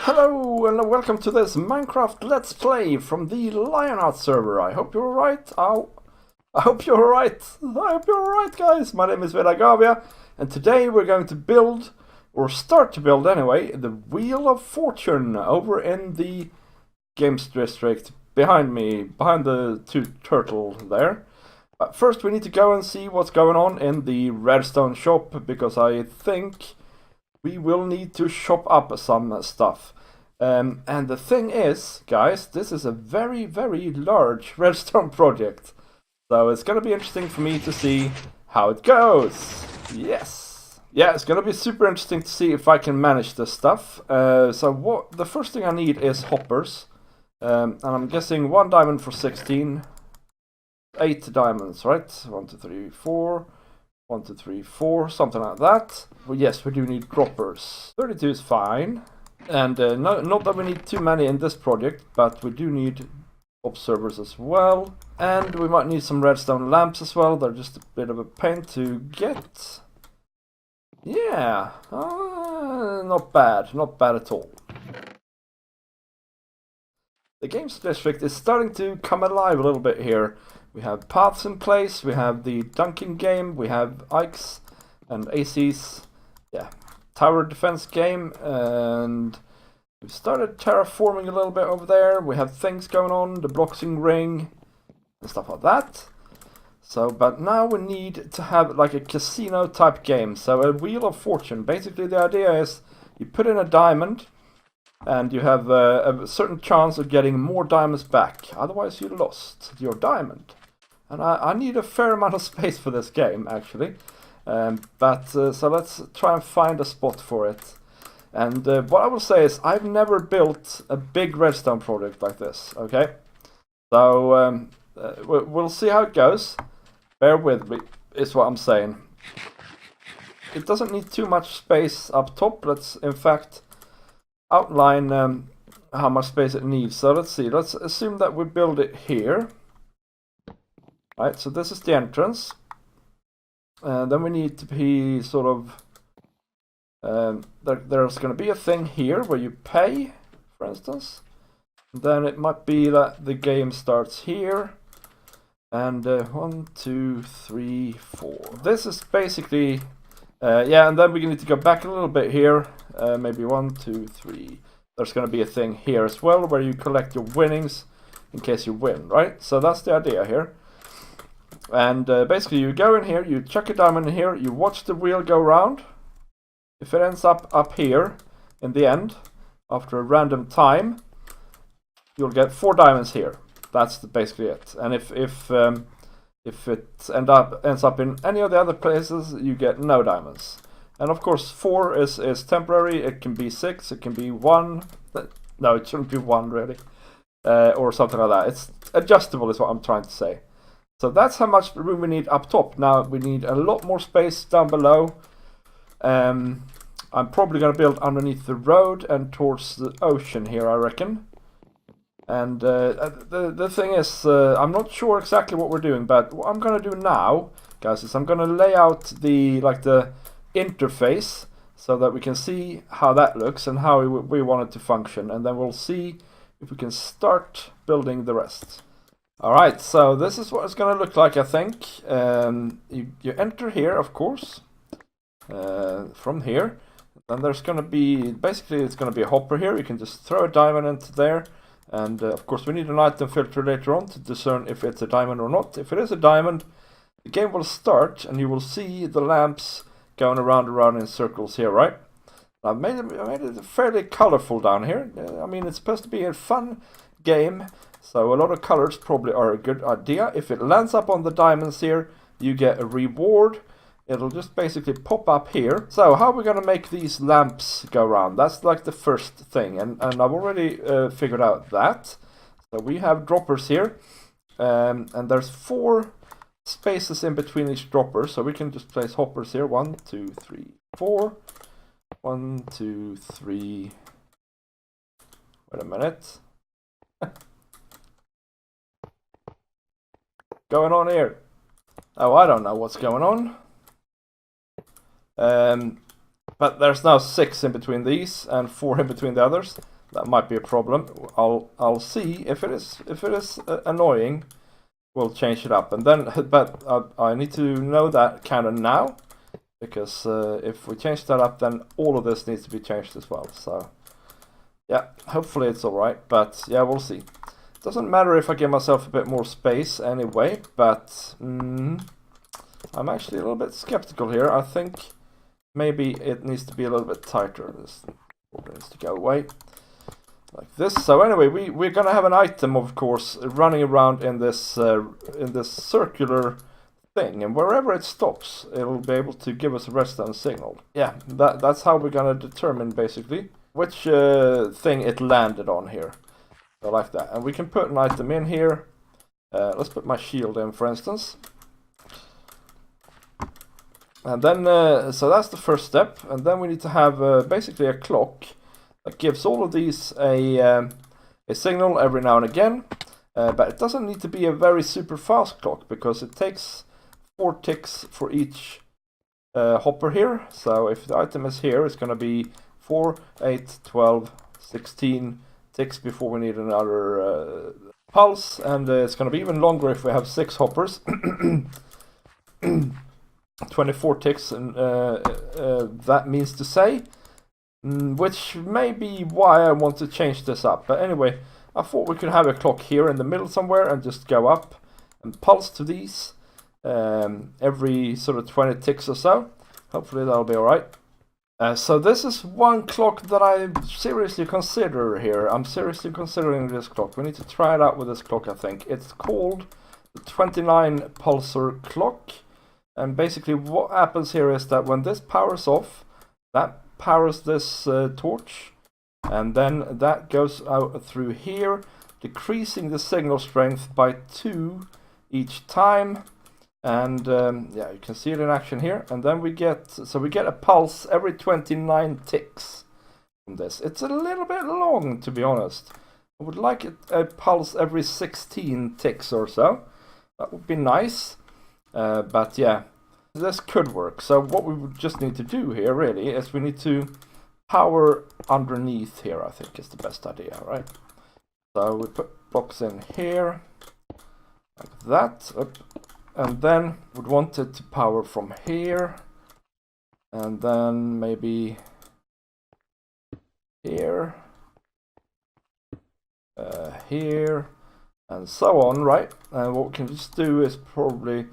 Hello and welcome to this Minecraft Let's Play from the Lionheart server. I hope you're alright. I hope you're alright. I hope you're alright, guys. My name is Vidargavia, and today we're going to build, or start to build anyway, the Wheel of Fortune over in the Games District behind me, behind the two turtles there. But first we need to go and see what's going on in the Redstone shop, because I think we will need to shop up some stuff. And the thing is, guys, this is a very, very large redstone project. So it's going to be interesting for me to see how it goes. Yes! Yeah, it's going to be super interesting to see if I can manage this stuff. So the first thing I need is hoppers. And I'm guessing 1 diamond for 16. 8 diamonds, right? 1, 2, 3, 4. 1, 2, 3, 4, something like that. Well, yes, we do need droppers. 32 is fine. And not that we need too many in this project, but we do need observers as well. And we might need some redstone lamps as well. They're just a bit of a pain to get. Yeah, not bad at all. The Games District is starting to come alive a little bit here. We have paths in place, we have the dunking game, we have Ikes and AC's tower defense game, and we've started terraforming a little bit over there. We have things going on, the boxing ring and stuff like that. So, but now we need to have like a casino type game, so a Wheel of Fortune. Basically the idea is you put in a diamond and you have a certain chance of getting more diamonds back, otherwise you lost your diamond. And I need a fair amount of space for this game, actually. So let's try and find a spot for it. And what I will say is, I've never built a big redstone project like this, okay? So we'll see how it goes. Bear with me, is what I'm saying. It doesn't need too much space up top. Let's, in fact, outline how much space it needs. So let's see, let's assume that we build it here. Right, so this is the entrance. Then we need to be sort of... there's going to be a thing here where you pay, for instance. Then it might be that the game starts here. And 1, 2, 3, 4. This is basically... and then we need to go back a little bit here. Maybe 1, 2, 3. There's going to be a thing here as well where you collect your winnings in case you win, right? So that's the idea here. And basically you go in here, you chuck a diamond in here, you watch the wheel go round. If it ends up here in the end, after a random time, you'll get 4 diamonds here. That's basically it. And if it ends up in any of the other places, you get no diamonds. And of course 4 is temporary. It can be 6, it can be 1. No, it shouldn't be 1 really. Or something like that. It's adjustable is what I'm trying to say. So that's how much room we need up top. Now we need a lot more space down below. I'm probably going to build underneath the road and towards the ocean here, I reckon. And the thing is, I'm not sure exactly what we're doing, but what I'm going to do now, guys, is I'm going to lay out the interface so that we can see how that looks and how we want it to function, and then we'll see if we can start building the rest. Alright, so this is what it's going to look like, I think. You enter here, of course, from here. And there's going to be, basically it's going to be a hopper here. You can just throw a diamond into there. And of course we need an item filter later on to discern if it's a diamond or not. If it is a diamond, the game will start and you will see the lamps going around in circles here, right? I've made it fairly colorful down here. I mean, it's supposed to be a fun game. So a lot of colors probably are a good idea. If it lands up on the diamonds here, you get a reward. It'll just basically pop up here. So how are we going to make these lamps go around? That's like the first thing. And I've already figured out that. So we have droppers here. And there's 4 spaces in between each dropper. So we can just place hoppers here. 1, 2, 3, 4. 1, 2, 3. Wait a minute. Going on here? Oh, I don't know what's going on. But there's now 6 in between these and 4 in between the others. That might be a problem. I'll see if it is annoying. We'll change it up, and then but I need to know that kind of now, because if we change that up, then all of this needs to be changed as well. So yeah, hopefully it's all right. But yeah, we'll see. Doesn't matter if I give myself a bit more space anyway. But I'm actually a little bit skeptical here. I think maybe it needs to be a little bit tighter. This border needs to go away. Like this. So anyway, we're gonna have an item, of course, running around in this circular thing, and wherever it stops, it'll be able to give us a redstone signal. Yeah, that's how we're gonna determine basically which thing it landed on here. So like that, and we can put an item in here. Let's put my shield in, for instance. And then, so that's the first step, and then we need to have basically a clock that gives all of these a signal every now and again, but it doesn't need to be a very super fast clock, because it takes 4 ticks for each hopper here. So if the item is here, it's going to be 4, 8, 12, 16 ticks before we need another pulse, and it's going to be even longer if we have 6 hoppers. 24 ticks, and that means to say, which may be why I want to change this up. But anyway, I thought we could have a clock here in the middle somewhere and just go up and pulse to these every sort of 20 ticks or so. Hopefully that'll be alright. So this is one clock that I seriously consider here. I'm seriously considering this clock. We need to try it out with this clock, I think. It's called the 29 Pulsar Clock. And basically what happens here is that when this powers off, that powers this torch, and then that goes out through here, decreasing the signal strength by 2 each time. And yeah, you can see it in action here. And then we get a pulse every 29 ticks from this. It's a little bit long, to be honest. I would like a pulse every 16 ticks or so. That would be nice. But yeah, this could work. So what we would just need to do here really is we need to power underneath here, I think is the best idea, right? So we put blocks in here, like that. And then we'd want it to power from here, and then maybe here, here, and so on, right? And what we can just do is probably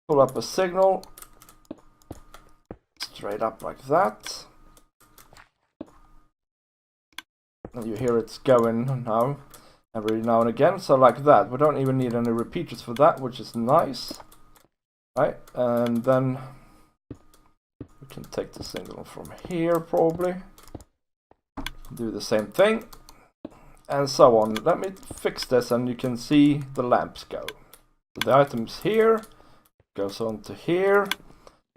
pull up a signal straight up like that, and you hear it's going now every now and again, so like that. We don't even need any repeaters for that, which is nice, right? And then we can take the signal from here, probably do the same thing, and so on. Let me fix this, and you can see the lamps go. So the item's here, goes on to here,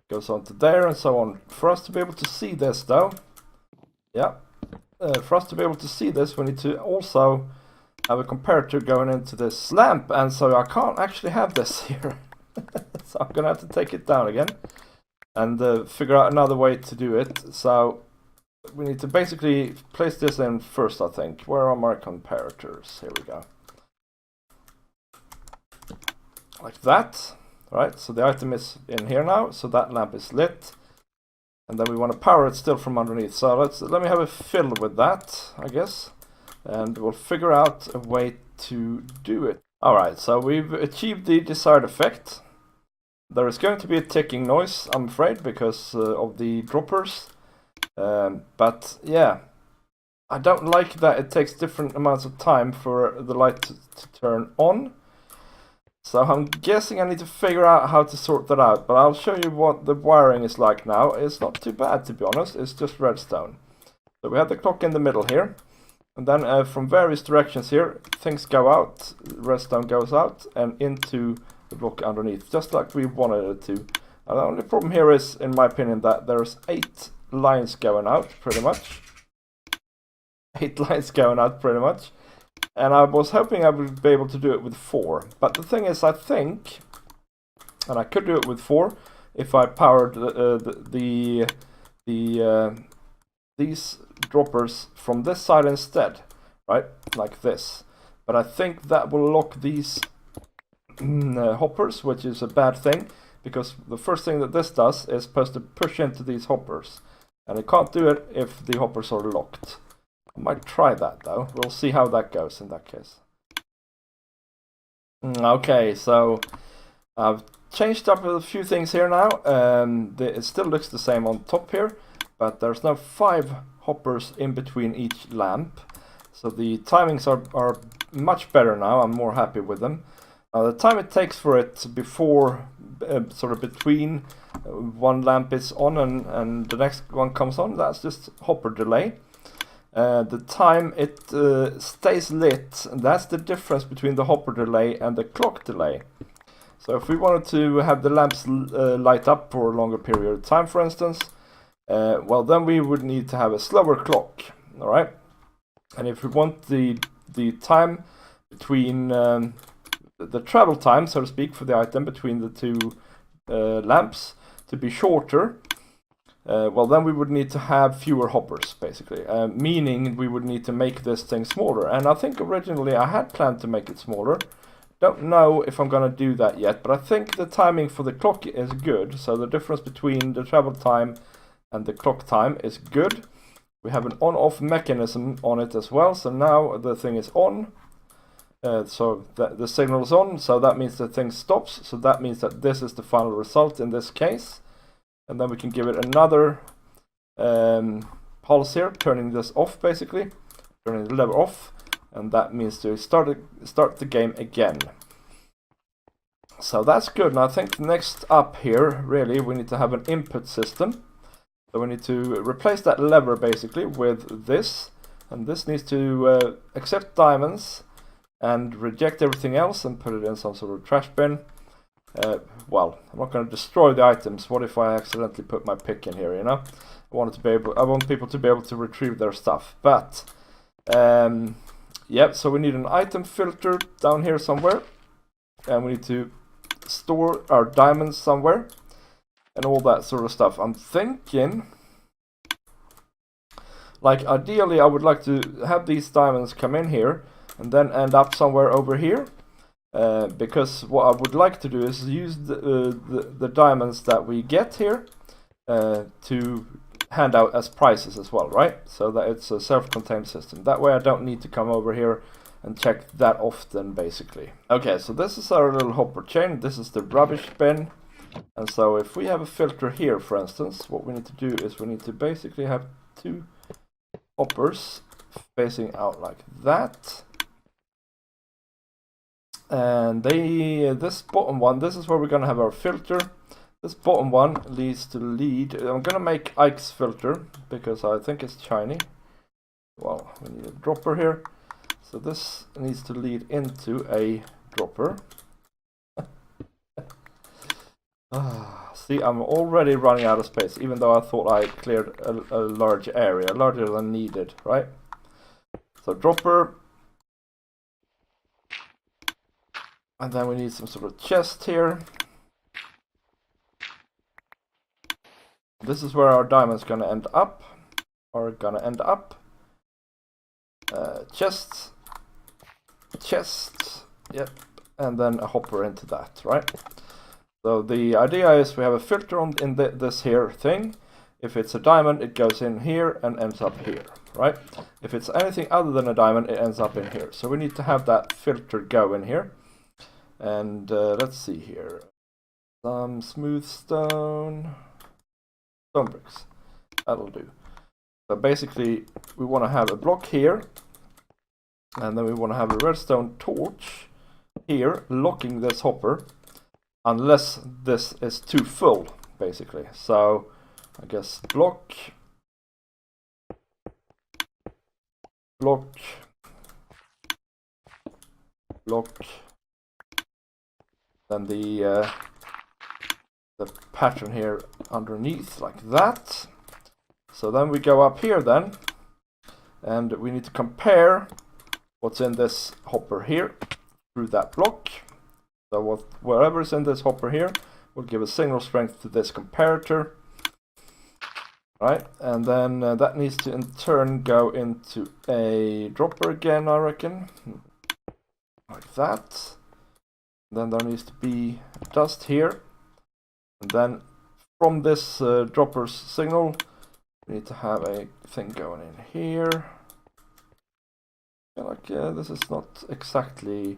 goes on to there, and so on. For us to be able to see this, though, yeah, for us to be able to see this, we need to also have a comparator going into this lamp, and so I can't actually have this here. So I'm gonna have to take it down again and figure out another way to do it. So we need to basically place this in first, I think. Where are my comparators? Here we go. Like that. Right, so the item is in here now, so that lamp is lit. And then we want to power it still from underneath. So let me have a fill with that, I guess. And we'll figure out a way to do it. Alright, so we've achieved the desired effect. There is going to be a ticking noise, I'm afraid, because of the droppers. But yeah, I don't like that it takes different amounts of time for the light to turn on. So I'm guessing I need to figure out how to sort that out. But I'll show you what the wiring is like now. It's not too bad, to be honest. It's just redstone. So we have the clock in the middle here. And then from various directions here, things go out, redstone goes out and into the block underneath, just like we wanted it to. And the only problem here is, in my opinion, that there's 8 lines going out, pretty much. 8 lines going out, pretty much. And I was hoping I would be able to do it with 4. But the thing is, I think, and I could do it with 4, if I powered the these droppers from this side instead, right? Like this. But I think that will lock these hoppers, which is a bad thing, because the first thing that this does is supposed to push into these hoppers. And it can't do it if the hoppers are locked. I might try that though. We'll see how that goes in that case. Okay, so I've changed up a few things here now. It still looks the same on top here, but there's now 5 hoppers in between each lamp. So the timings are much better now. I'm more happy with them. The time it takes for it before, sort of between one lamp is on and the next one comes on, that's just hopper delay. The time it stays lit, that's the difference between the hopper delay and the clock delay. So if we wanted to have the lamps light up for a longer period of time, for instance, well, then we would need to have a slower clock, all right? And if we want the time between the travel time, so to speak, for the item between the two lamps to be shorter, well, then we would need to have fewer hoppers, basically, meaning we would need to make this thing smaller. And I think originally I had planned to make it smaller. Don't know if I'm going to do that yet, but I think the timing for the clock is good. So the difference between the travel time and the clock time is good. We have an on-off mechanism on it as well, so now the thing is on. So the signal is on, so that means the thing stops. So that means that this is the final result in this case. And then we can give it another pulse here, turning this off basically, turning the lever off. And that means to start the game again. So that's good. And I think next up here, really, we need to have an input system. So we need to replace that lever basically with this. And this needs to accept diamonds and reject everything else and put it in some sort of trash bin. Well, I'm not going to destroy the items. What if I accidentally put my pick in here, you know? I want people to be able to retrieve their stuff. But yep, so we need an item filter down here somewhere. And we need to store our diamonds somewhere. And all that sort of stuff. I'm thinking, like, ideally I would like to have these diamonds come in here and then end up somewhere over here. Because what I would like to do is use the diamonds that we get here to hand out as prizes as well, right? So that it's a self-contained system. That way I don't need to come over here and check that often, basically. Okay, so this is our little hopper chain. This is the rubbish bin. And so if we have a filter here, for instance, what we need to do is we need to basically have 2 hoppers facing out like that. And this bottom one, this is where we're going to have our filter. This bottom one leads to lead. I'm going to make Ike's filter because I think it's shiny. Well, we need a dropper here. So this needs to lead into a dropper. See, I'm already running out of space, even though I thought I cleared a large area, larger than needed, right? So dropper. And then we need some sort of chest here. This is where our diamond's gonna end up. Chest. Yep. And then a hopper into that, right? So the idea is we have a filter in this here thing. If it's a diamond, it goes in here and ends up here, right? If it's anything other than a diamond, it ends up in here. So we need to have that filter go in here. And let's see here. Some smooth stone bricks. That'll do. So basically, we want to have a block here. And then we want to have a redstone torch here, locking this hopper. Unless this is too full, basically. So, I guess block. Then the pattern here underneath, like that. So then we go up here then. And we need to compare what's in this hopper here through that block. So whatever is in this hopper here will give a signal strength to this comparator. Right, and then that needs to in turn go into a dropper again, I reckon. Like that. Then there needs to be dust here. And then from this dropper's signal, we need to have a thing going in here. I feel like this is not exactly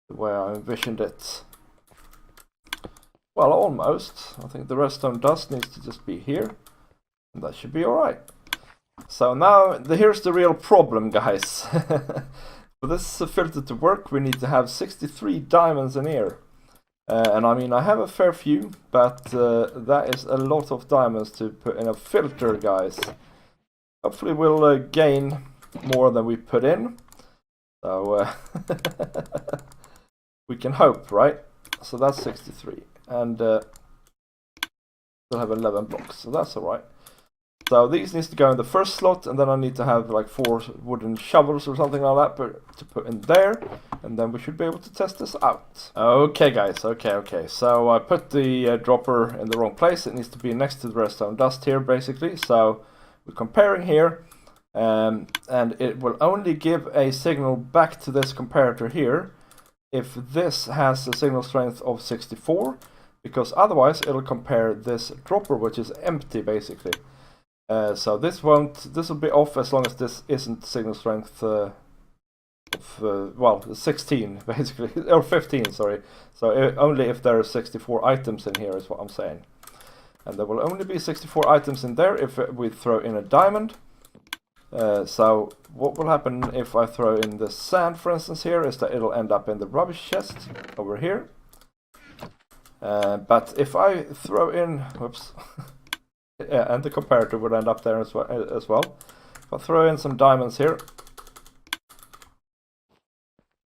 the way I envisioned it. Well, almost. I think the redstone dust needs to just be here. And that should be alright. So now, here's the real problem, guys. For this filter to work, we need to have 63 diamonds in here. And I mean, I have a fair few, but that is a lot of diamonds to put in a filter, guys. Hopefully we'll gain more than we put in. So, we can hope, right? So that's 63. And we'll have 11 blocks, so that's alright. So these needs to go in the first slot, and then I need to have like 4 wooden shovels or something like that to put in there, and then we should be able to test this out. Okay guys, okay. So I put the dropper in the wrong place. It needs to be next to the redstone dust here, basically. So we're comparing here, and it will only give a signal back to this comparator here if this has a signal strength of 64, because otherwise it'll compare this dropper, which is empty basically. So this will be off as long as this isn't signal strength of well, 16 basically, or 15, sorry. So only if there are 64 items in here is what I'm saying. And there will only be 64 items in there if we throw in a diamond. So what will happen if I throw in the sand, for instance, here, is that it'll end up in the rubbish chest over here. But if I throw in, whoops. Yeah, and the comparator would end up there as well. If I throw in some diamonds here,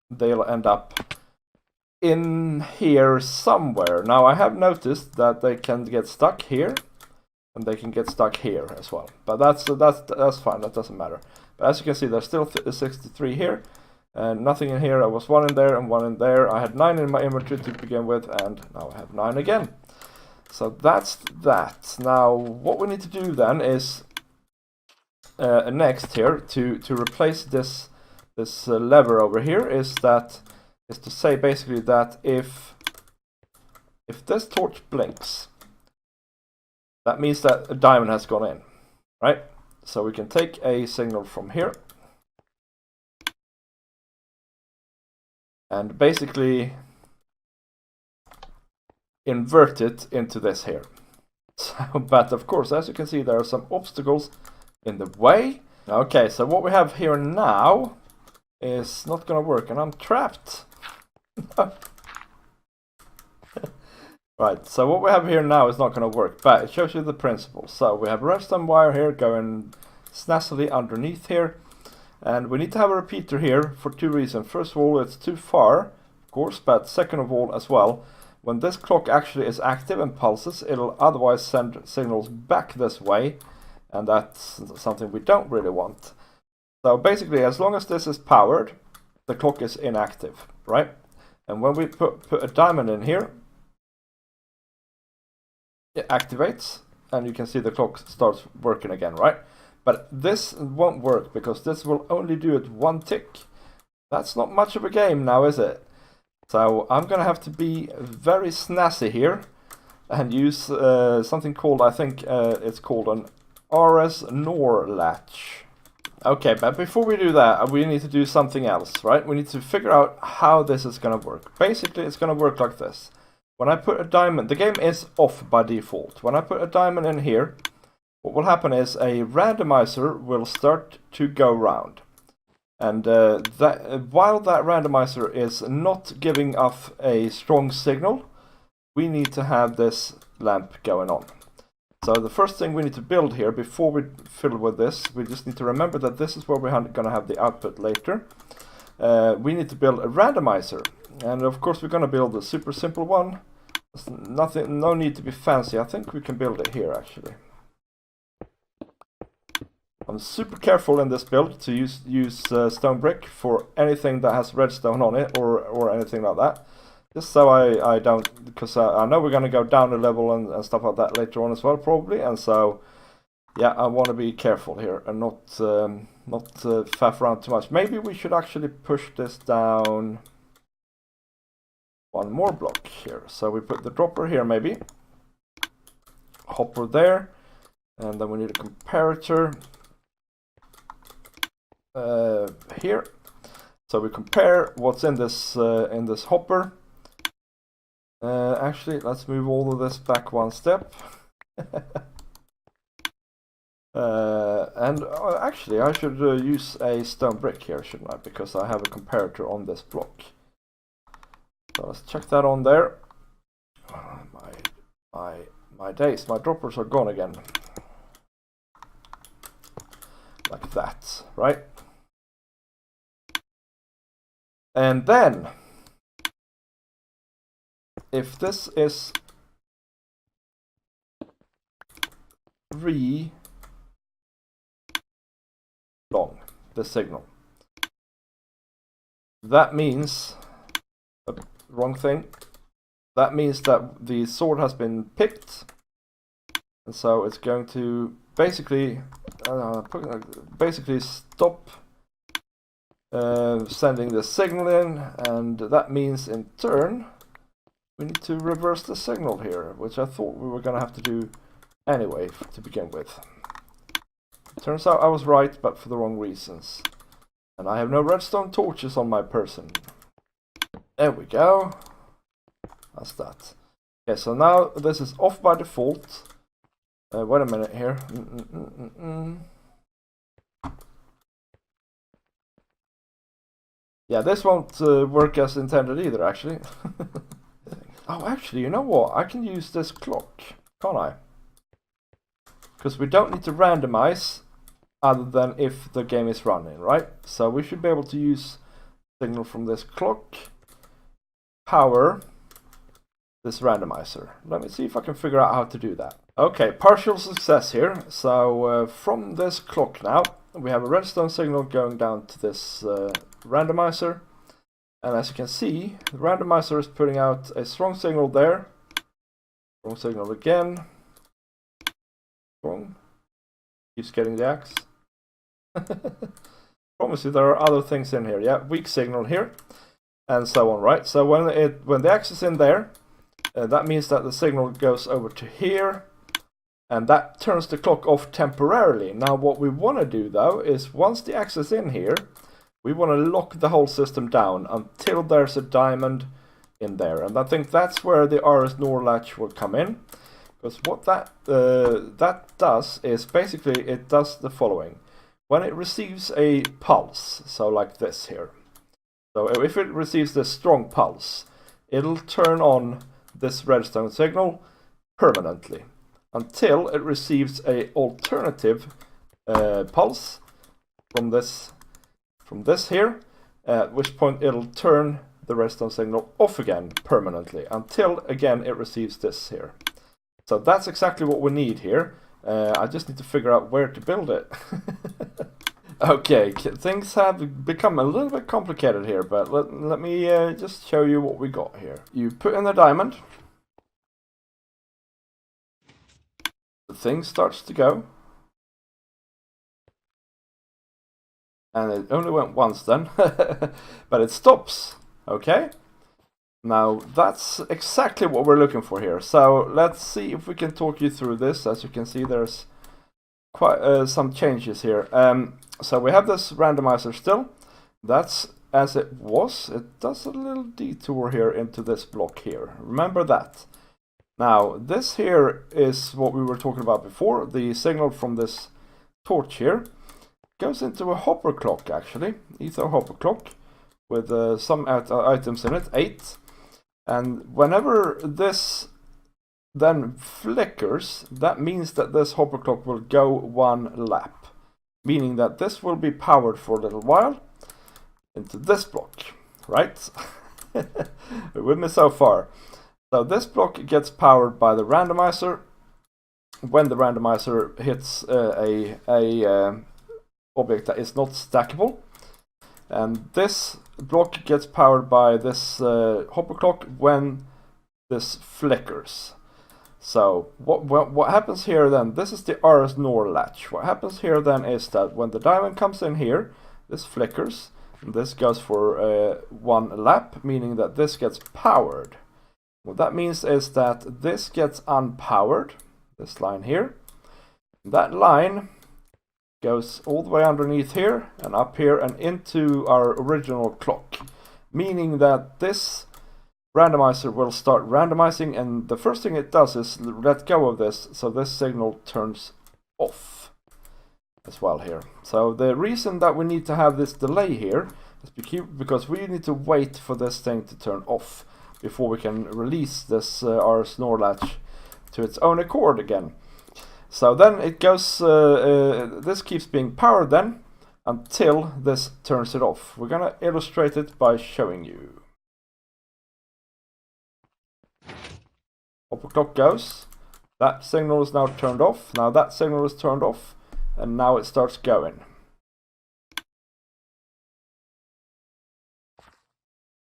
they'll end up in here somewhere. Now I have noticed that they can get stuck here, and they can get stuck here as well. But that's fine. That doesn't matter. But as you can see, there's still 63 here, and nothing in here. I was 1 in there and 1 in there. I had 9 in my inventory to begin with, and now I have 9 again. So that's that. Now what we need to do then is next here to replace this lever over here is to say basically that if this torch blinks, that means that a diamond has gone in, right? So we can take a signal from here and basically invert it into this here. So, but of course, as you can see, there are some obstacles in the way. Okay, so what we have here now is not gonna work, and I'm trapped. Right, so what we have here now is not gonna work, but it shows you the principle. So we have a redstone wire here going snazzily underneath here, and we need to have a repeater here for 2 reasons. First of all, it's too far, of course, but second of all as well, when this clock actually is active and pulses, it'll otherwise send signals back this way, and that's something we don't really want. So basically, as long as this is powered, the clock is inactive, right? And when we put a diamond in here, it activates, and you can see the clock starts working again, right? But this won't work, because this will only do it 1 tick. That's not much of a game now, is it? So I'm gonna have to be very snazzy here and use something called, I think it's called an RS NOR latch. Okay, but before we do that, we need to do something else, right? We need to figure out how this is gonna work. Basically, it's gonna work like this. When I put a diamond, the game is off by default. When I put a diamond in here, what will happen is a randomizer will start to go round. And while that randomizer is not giving us a strong signal, we need to have this lamp going on. So the first thing we need to build here, before we fiddle with this, we just need to remember that this is where we're going to have the output later. We need to build a randomizer. And of course we're going to build a super simple one. There's no need to be fancy. I think we can build it here actually. I'm super careful in this build to use stone brick for anything that has redstone on it or anything like that. Just so I don't, because I know we're going to go down a level and stuff like that later on as well probably, and so yeah, I want to be careful here and not faff around too much. Maybe we should actually push this down one more block here. So we put the dropper here, maybe hopper there, and then we need a comparator here. So we compare what's in this hopper. Actually, let's move all of this back one step. And actually, I should use a stone brick here, shouldn't I? Because I have a comparator on this block. So let's check that on there. My days, my droppers are gone again. Like that, right? And then, if this is 3 long, the signal, that means, wrong thing, that means that the sword has been picked, and so it's going to basically stop sending the signal in, and that means in turn we need to reverse the signal here, which I thought we were going to have to do anyway to begin with. Turns out I was right, but for the wrong reasons. And I have no redstone torches on my person. There we go. That's that. Okay, so now this is off by default. Wait a minute here. Yeah, this won't work as intended either, actually. Oh, actually, you know what? I can use this clock, can't I? Because we don't need to randomize other than if the game is running, right? So we should be able to use signal from this clock, power this randomizer. Let me see if I can figure out how to do that. Okay, partial success here. So from this clock now, we have a redstone signal going down to this randomizer. And as you can see, the randomizer is putting out a strong signal there. Strong signal again. Strong. Keeps getting the axe. Promise you there are other things in here. Yeah, weak signal here. And so on, right? So when the axe is in there, that means that the signal goes over to here. And that turns the clock off temporarily. Now what we want to do though is once the axe is in here, we want to lock the whole system down until there's a diamond in there. And I think that's where the RS NOR latch will come in. Because what that does is basically it does the following. When it receives a pulse, so like this here. So if it receives this strong pulse, it'll turn on this redstone signal permanently. Until it receives a alternative pulse from this here, at which point it'll turn the redstone signal off again permanently until again it receives this here. So that's exactly what we need here. I just need to figure out where to build it. Okay, things have become a little bit complicated here, but let me just show you what we got here. You put in the diamond. The thing starts to go. And it only went once then, but it stops, okay? Now that's exactly what we're looking for here. So let's see if we can talk you through this. As you can see, there's quite some changes here. So we have this randomizer still. That's as it was. It does a little detour here into this block here. Remember that. Now this here is what we were talking about before. The signal from this torch here goes into a hopper clock, actually, ether hopper clock, with some items in it, 8. And whenever this then flickers, that means that this hopper clock will go 1 lap, meaning that this will be powered for a little while into this block, right? You're with me so far. So this block gets powered by the randomizer. When the randomizer hits a object that is not stackable, and this block gets powered by this hopper clock when this flickers. So what happens here then, this is the RS NOR latch. What happens here then is that when the diamond comes in here, this flickers, and this goes for 1 lap, meaning that this gets powered. What that means is that this gets unpowered, this line here. That line goes all the way underneath here, and up here, and into our original clock. Meaning that this randomizer will start randomizing, and the first thing it does is let go of this, so this signal turns off as well here. So the reason that we need to have this delay here is because we need to wait for this thing to turn off before we can release this RS NOR latch to its own accord again. So then it goes, this keeps being powered then until this turns it off. We're gonna illustrate it by showing you. Up the clock goes. That signal is now turned off. Now that signal is turned off, and now it starts going.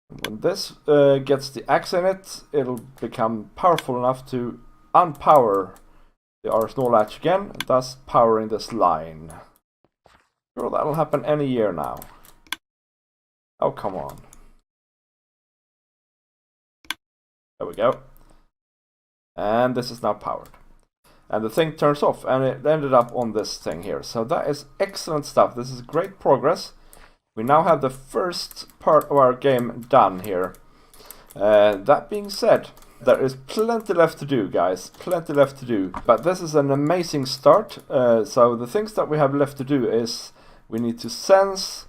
When this gets the axe in it, it'll become powerful enough to unpower the RS NOR latch again, thus powering this line. Sure, that'll happen any year now. Oh, come on. There we go. And this is now powered. And the thing turns off, and it ended up on this thing here. So that is excellent stuff. This is great progress. We now have the first part of our game done here. That being said, there is plenty left to do, guys. Plenty left to do. But this is an amazing start. So the things that we have left to do is we need to sense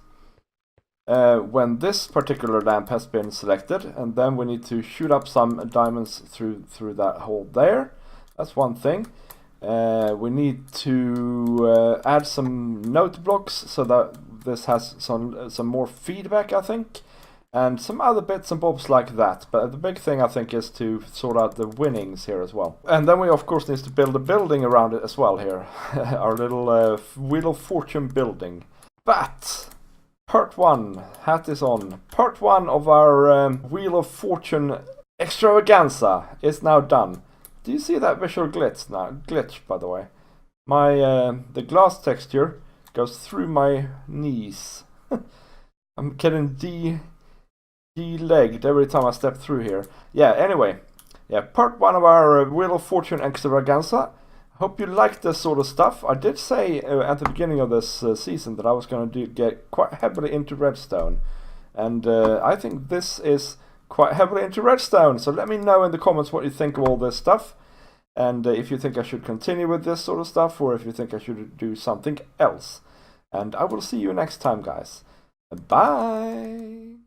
when this particular lamp has been selected, and then we need to shoot up some diamonds through that hole there. That's one thing. We need to add some note blocks so that this has some more feedback, I think, and some other bits and bobs like that. But the big thing, I think, is to sort out the winnings here as well. And then we of course need to build a building around it as well here. Our little Wheel of Fortune building. But Part 1, hat is on. Part 1 of our Wheel of Fortune extravaganza is now done. Do you see that visual glitch now? Glitch, by the way. My the glass texture goes through my knees. I'm getting de-legged every time I step through here. Yeah, anyway. Yeah, part 1 of our Wheel of Fortune extravaganza. Hope you like this sort of stuff. I did say at the beginning of this season that I was going to get quite heavily into Redstone. And I think this is quite heavily into Redstone. So let me know in the comments what you think of all this stuff. And if you think I should continue with this sort of stuff, or if you think I should do something else. And I will see you next time, guys. Bye!